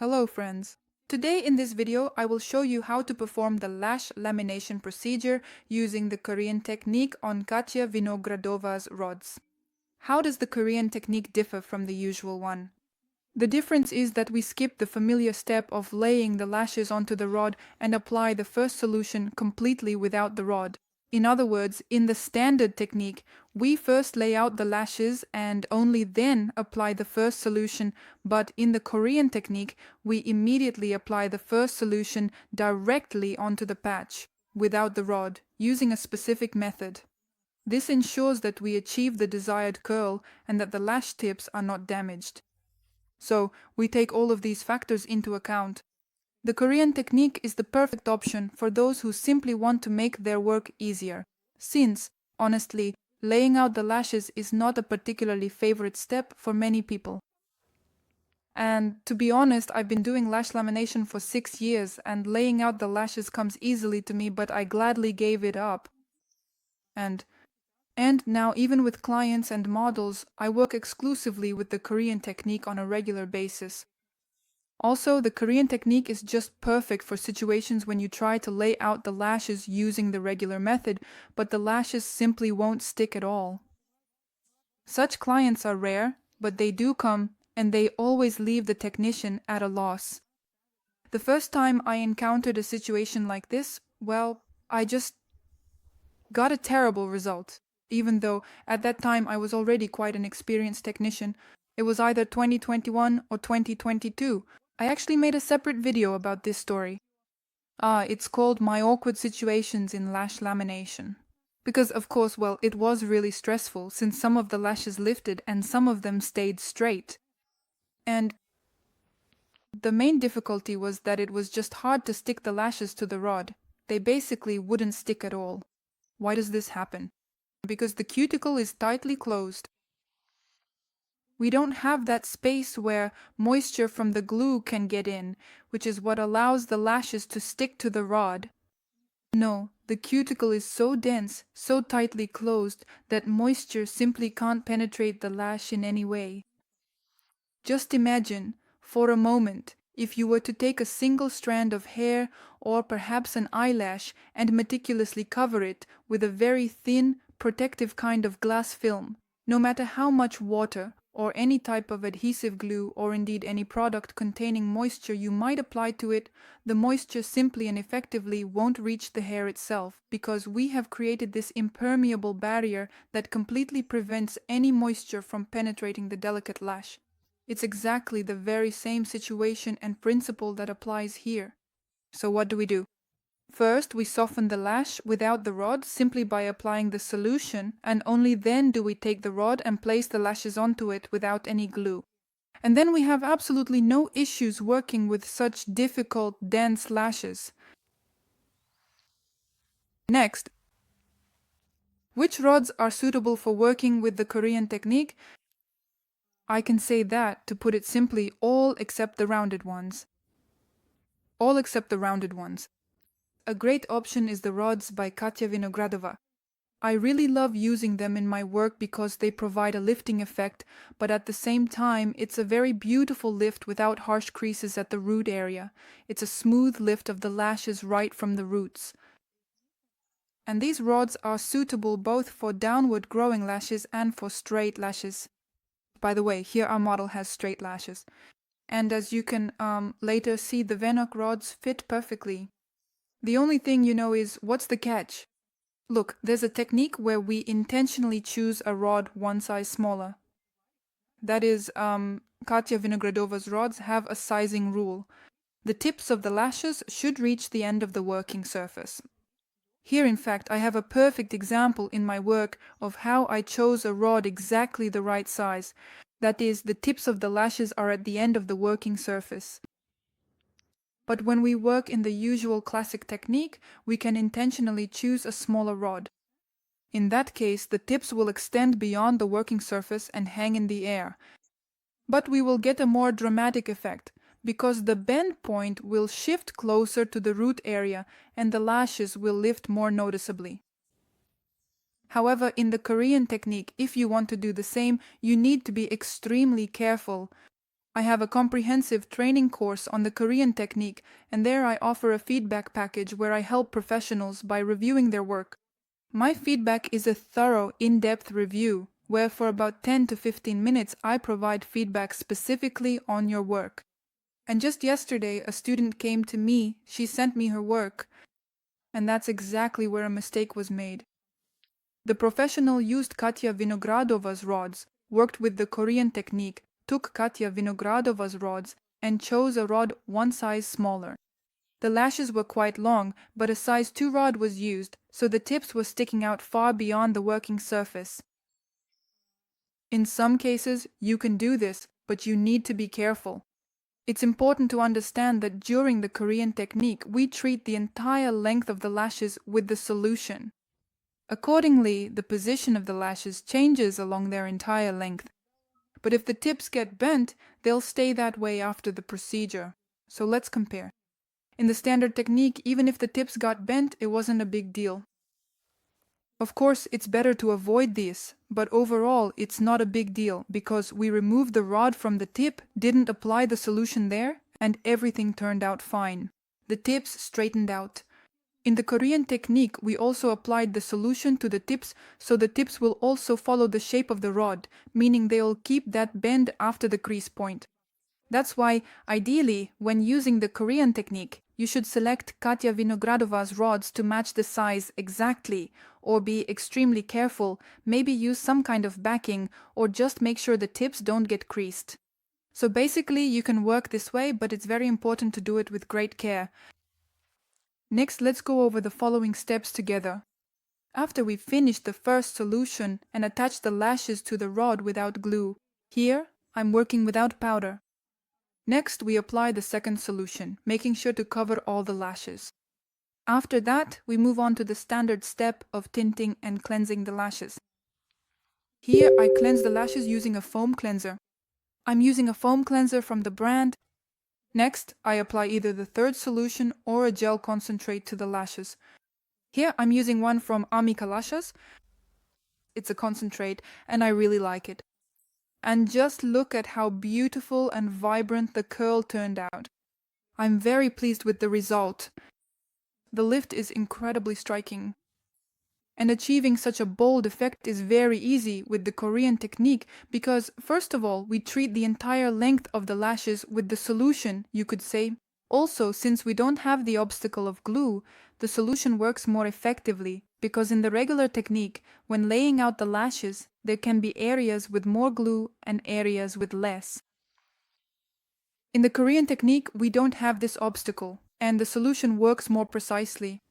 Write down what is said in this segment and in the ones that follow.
Hello friends! Today in this video I will show you how to perform the lash lamination procedure using the Korean technique on Katya Vinogradova's rods. How does the Korean technique differ from the usual one? The difference is that we skip the familiar step of laying the lashes onto the rod and apply the first solution completely without the rod. In other words, in the standard technique, we first lay out the lashes and only then apply the first solution, but in the Korean technique, we immediately apply the first solution directly onto the patch, without the rod, using a specific method. This ensures that we achieve the desired curl and that the lash tips are not damaged. So, we take all of these factors into account. The Korean technique is the perfect option for those who simply want to make their work easier, since, honestly, laying out the lashes is not a particularly favorite step for many people. And to be honest, I've been doing lash lamination for 6 years and laying out the lashes comes easily to me, but I gladly gave it up. And now even with clients and models, I work exclusively with the Korean technique on a regular basis. Also, the Korean technique is just perfect for situations when you try to lay out the lashes using the regular method, but the lashes simply won't stick at all. Such clients are rare, but they do come, and they always leave the technician at a loss. The first time I encountered a situation like this, well, I just got a terrible result. Even though at that time I was already quite an experienced technician, it was either 2021 or 2022. I actually made a separate video about this story. It's called My Awkward Situations in Lash Lamination. Because of course, well, it was really stressful since some of the lashes lifted and some of them stayed straight. And the main difficulty was that it was just hard to stick the lashes to the rod. They basically wouldn't stick at all. Why does this happen? Because the cuticle is tightly closed. We don't have that space where moisture from the glue can get in, which is what allows the lashes to stick to the rod. No, the cuticle is so dense, so tightly closed, that moisture simply can't penetrate the lash in any way. Just imagine, for a moment, if you were to take a single strand of hair or perhaps an eyelash and meticulously cover it with a very thin, protective kind of glass film. No matter how much water or any type of adhesive glue or indeed any product containing moisture you might apply to it, the moisture simply and effectively won't reach the hair itself because we have created this impermeable barrier that completely prevents any moisture from penetrating the delicate lash. It's exactly the very same situation and principle that applies here. So what do? First, we soften the lash without the rod simply by applying the solution, and only then do we take the rod and place the lashes onto it without any glue. And then we have absolutely no issues working with such difficult, dense lashes. Next, which rods are suitable for working with the Korean technique? I can say that, to put it simply, all except the rounded ones. All except the rounded ones. A great option is the rods by Katya Vinogradofa. I really love using them in my work because they provide a lifting effect, but at the same time, it's a very beautiful lift without harsh creases at the root area. It's a smooth lift of the lashes right from the roots. And these rods are suitable both for downward growing lashes and for straight lashes. By the way, here our model has straight lashes. And as you can later see, the Venok rods fit perfectly. The only thing is, what's the catch? Look, there's a technique where we intentionally choose a rod one size smaller. That is, Katya Vinogradova's rods have a sizing rule. The tips of the lashes should reach the end of the working surface. Here, in fact, I have a perfect example in my work of how I chose a rod exactly the right size. That is, the tips of the lashes are at the end of the working surface. But when we work in the usual classic technique, we can intentionally choose a smaller rod. In that case, the tips will extend beyond the working surface and hang in the air. But we will get a more dramatic effect, because the bend point will shift closer to the root area and the lashes will lift more noticeably. However, in the Korean technique, if you want to do the same, you need to be extremely careful. I have a comprehensive training course on the Korean technique, and there I offer a feedback package where I help professionals by reviewing their work. My feedback is a thorough, in-depth review, where for about 10 to 15 minutes I provide feedback specifically on your work. And just yesterday, a student came to me, she sent me her work, and that's exactly where a mistake was made. The professional used Katya Vinogradova's rods, worked with the Korean technique, took Katya Vinogradova's rods, and chose a rod one size smaller. The lashes were quite long, but a size 2 rod was used, so the tips were sticking out far beyond the working surface. In some cases, you can do this, but you need to be careful. It's important to understand that during the Korean technique, we treat the entire length of the lashes with the solution. Accordingly, the position of the lashes changes along their entire length. But if the tips get bent, they'll stay that way after the procedure. So let's compare. In the standard technique, even if the tips got bent, it wasn't a big deal. Of course, it's better to avoid this, but overall, it's not a big deal because we removed the rod from the tip, didn't apply the solution there, and everything turned out fine. The tips straightened out. In the Korean technique, we also applied the solution to the tips, so the tips will also follow the shape of the rod, meaning they'll keep that bend after the crease point. That's why, ideally, when using the Korean technique, you should select Katya Vinogradova's rods to match the size exactly, or be extremely careful, maybe use some kind of backing, or just make sure the tips don't get creased. So basically, you can work this way, but it's very important to do it with great care. Next, let's go over the following steps together. After we've finished the first solution and attached the lashes to the rod without glue, here I'm working without powder. Next, we apply the second solution, making sure to cover all the lashes. After that, we move on to the standard step of tinting and cleansing the lashes. Here, I cleanse the lashes using a foam cleanser. I'm using a foam cleanser from the brand. Next, I apply either the third solution or a gel concentrate to the lashes. Here, I'm using one from Amica Lashes. It's a concentrate, and I really like it. And just look at how beautiful and vibrant the curl turned out. I'm very pleased with the result. The lift is incredibly striking. And achieving such a bold effect is very easy with the Korean technique because, first of all, we treat the entire length of the lashes with the solution, you could say. Also, since we don't have the obstacle of glue, the solution works more effectively because in the regular technique, when laying out the lashes, there can be areas with more glue and areas with less. In the Korean technique, we don't have this obstacle, and the solution works more precisely.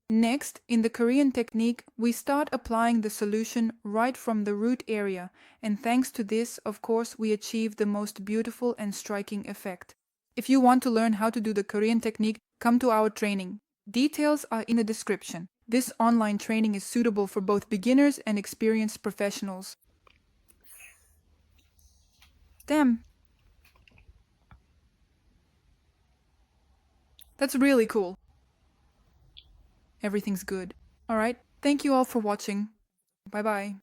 Next, in the Korean technique, we start applying the solution right from the root area, and thanks to this, of course, we achieve the most beautiful and striking effect. If you want to learn how to do the Korean technique, come to our training. Details are in the description. This online training is suitable for both beginners and experienced professionals. Damn. That's really cool. Everything's good. Alright, thank you all for watching. Bye bye.